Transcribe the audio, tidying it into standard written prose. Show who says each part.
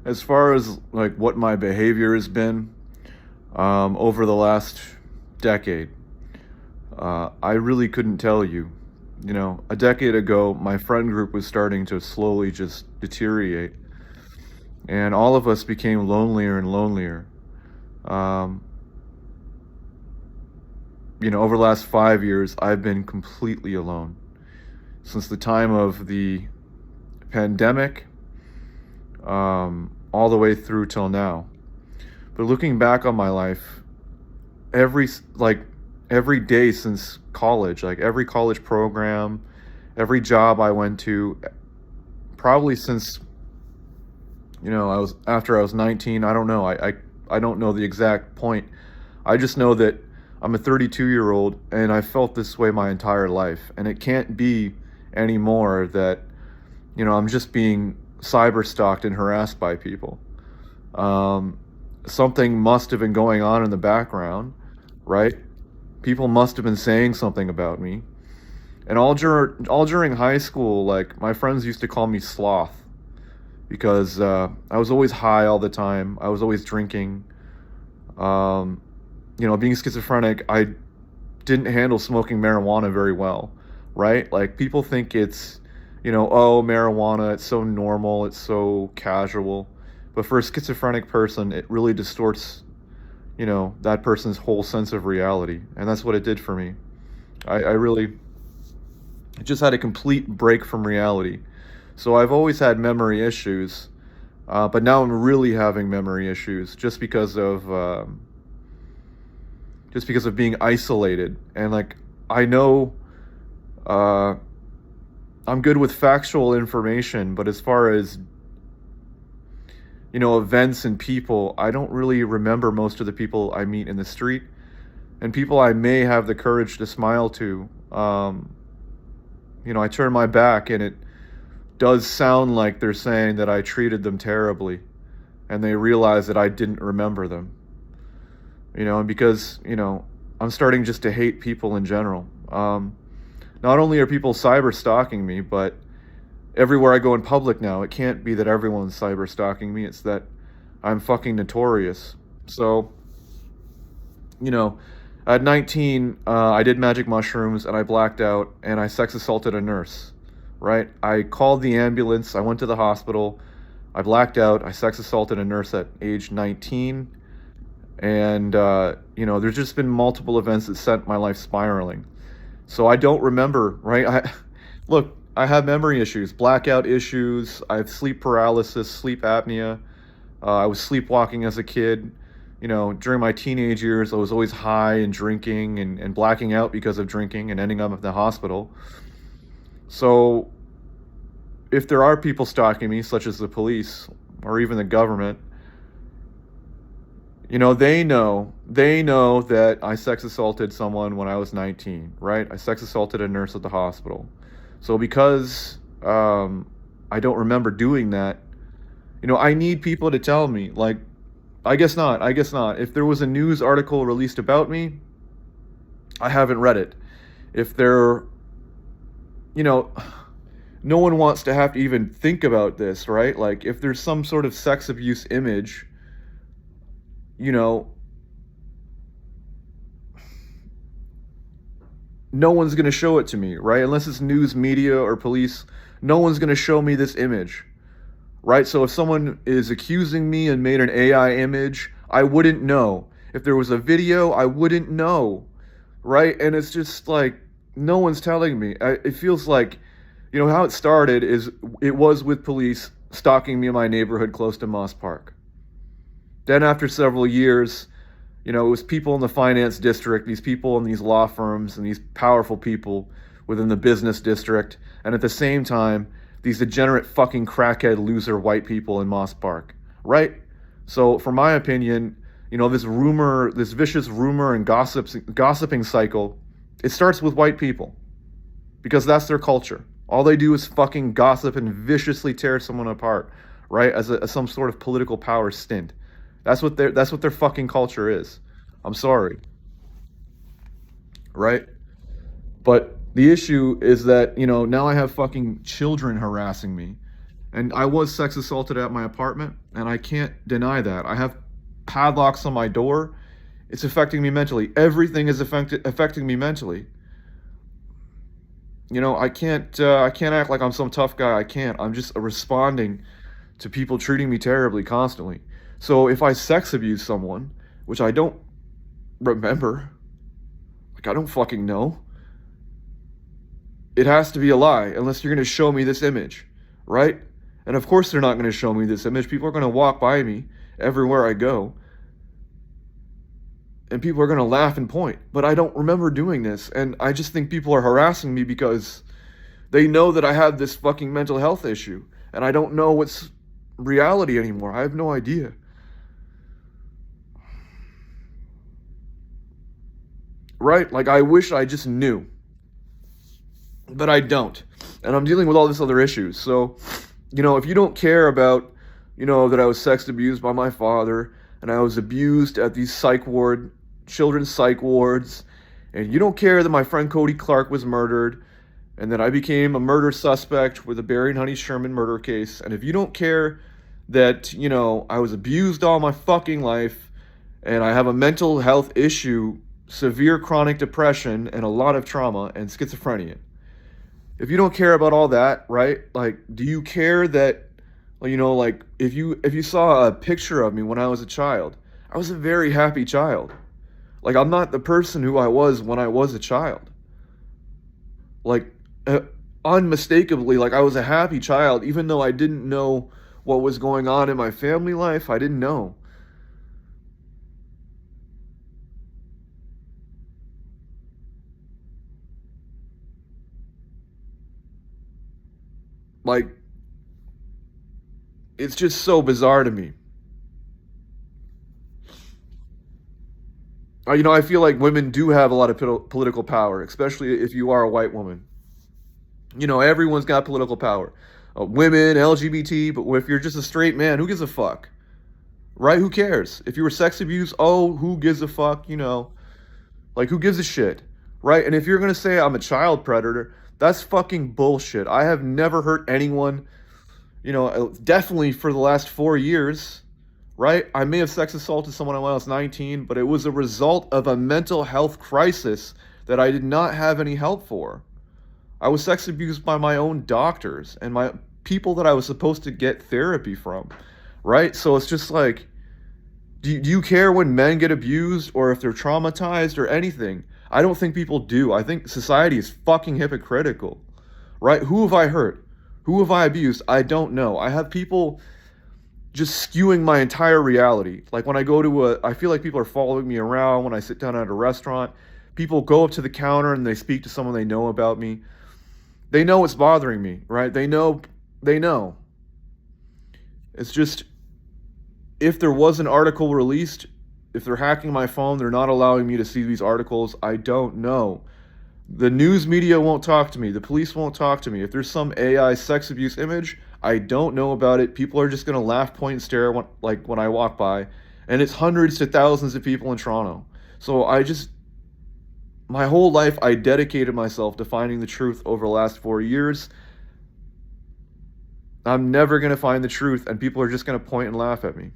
Speaker 1: As far as like what my behavior has been over the last decade, I really couldn't tell you. You know, a decade ago, my friend group was starting to slowly just deteriorate, and all of us became lonelier and lonelier. Um, over the last 5 years, I've been completely alone. Since the time of the pandemic, all the way through till now. But looking back on my life, every like every day since college, like every college program, every job I went to, probably since I was after I was 19. I don't know. I don't know the exact point. I just know that I'm a 32-year-old and I felt this way my entire life, and it can't be anymore that I'm just being cyber stalked and harassed by people. Um, Something must have been going on in the background, right? People must have been saying something about me. And all during high school, like my friends used to call me sloth because I was always high all the time. I was always drinking. Um, Being schizophrenic, I didn't handle smoking marijuana very well, right? Like people think it's, oh, marijuana, it's so normal, it's so casual. But for a schizophrenic person, it really distorts, that person's whole sense of reality. And that's what it did for me. I really just had a complete break from reality. So I've always had memory issues, but now I'm really having memory issues just because of being isolated. And like I know uh, I'm good with factual information, but as far as events and people, I don't really remember most of the people I meet in the street, and people I may have the courage to smile to. I turn my back, and it does sound like they're saying that I treated them terribly, and they realize that I didn't remember them. And because I'm starting just to hate people in general. Not only are people cyber stalking me, but everywhere I go in public now, it can't be that everyone's cyber stalking me. It's that I'm fucking notorious. So, you know, at 19, I did magic mushrooms and I blacked out and I sex assaulted a nurse, right? I called the ambulance. I went to the hospital. I blacked out. I sex assaulted a nurse at age 19. And, there's just been multiple events that sent my life spiraling. So I don't remember, right? Look, I have memory issues, blackout issues. I have sleep paralysis, sleep apnea. I was sleepwalking as a kid. During my teenage years, I was always high and drinking and blacking out because of drinking and ending up in the hospital. So if there are people stalking me, such as the police or even the government, they know that I sex assaulted someone when I was 19, right? I sex assaulted a nurse at the hospital. So because I don't remember doing that, I need people to tell me. Like, I guess not. I guess not. If there was a news article released about me, I haven't read it. If there, no one wants to have to even think about this, right? Like, if there's some sort of sex abuse image, no one's going to show it to me, right? Unless it's news media or police, no one's going to show me this image, right? So if someone is accusing me and made an AI image, I wouldn't know. If there was a video, I wouldn't know, right? And it's just like, no one's telling me. It feels like, how it started is it was with police stalking me in my neighborhood close to Moss Park. Then after several years, it was people in the finance district, these people in these law firms, and these powerful people within the business district. And at the same time, these degenerate fucking crackhead loser white people in Moss Park, right? So, for my opinion, this vicious rumor and gossiping cycle, it starts with white people because that's their culture. All they do is fucking gossip and viciously tear someone apart, right? As some sort of political power stint. That's what their fucking culture is. I'm sorry, right? But the issue is that, now I have fucking children harassing me. And I was sex assaulted at my apartment, and I can't deny that. I have padlocks on my door. It's affecting me mentally. Everything is affecting me mentally. You know, I can't act like I'm some tough guy. I can't. I'm just responding to people treating me terribly constantly. So if I sex abuse someone, which I don't remember, like I don't fucking know, it has to be a lie unless you're going to show me this image, right? And of course they're not going to show me this image. People are going to walk by me everywhere I go, and people are going to laugh and point. But I don't remember doing this, and I just think people are harassing me because they know that I have this fucking mental health issue, and I don't know what's reality anymore. I have no idea. Right? Like, I wish I just knew, but I don't. And I'm dealing with all this other issues. So, you know, if you don't care about, you know, that I was sex abused by my father and I was abused at these children's psych wards, and you don't care that my friend Cody Clark was murdered and that I became a murder suspect with the Barry and Honey Sherman murder case, and if you don't care that, you know, I was abused all my fucking life and I have a mental health issue, severe chronic depression, and a lot of trauma and schizophrenia. If you don't care about all that, right? Like, do you care that, you know, like if you saw a picture of me when I was a child, I was a very happy child. Like, I'm not the person who I was when I was a child. Like, unmistakably, like I was a happy child, even though I didn't know what was going on in my family life. I didn't know. Like, it's just so bizarre to me. You know, I feel like women do have a lot of political power, especially if you are a white woman. You know, everyone's got political power. Women, LGBT, but if you're just a straight man, who gives a fuck? Right? Who cares? If you were sex abused, oh, who gives a fuck? You know, like, who gives a shit? Right? And if you're going to say I'm a child predator, that's fucking bullshit. I have never hurt anyone, you know, definitely for the last 4 years, right? I may have sex assaulted someone when I was 19, but it was a result of a mental health crisis that I did not have any help for. I was sex abused by my own doctors and my people that I was supposed to get therapy from, right? So it's just like, do you care when men get abused or if they're traumatized or anything? I don't think people do. I think society is fucking hypocritical, right? Who have I hurt? Who have I abused? I don't know. I have people just skewing my entire reality. Like when I go to I feel like people are following me around when I sit down at a restaurant. People go up to the counter and they speak to someone they know about me. They know what's bothering me, right? They know. It's just, if there was an article released, if they're hacking my phone, they're not allowing me to see these articles. I don't know. The news media won't talk to me. The police won't talk to me. If there's some AI sex abuse image, I don't know about it. People are just going to laugh, point, and stare when I walk by. And it's hundreds to thousands of people in Toronto. So my whole life, I dedicated myself to finding the truth over the last 4 years. I'm never going to find the truth, and people are just going to point and laugh at me.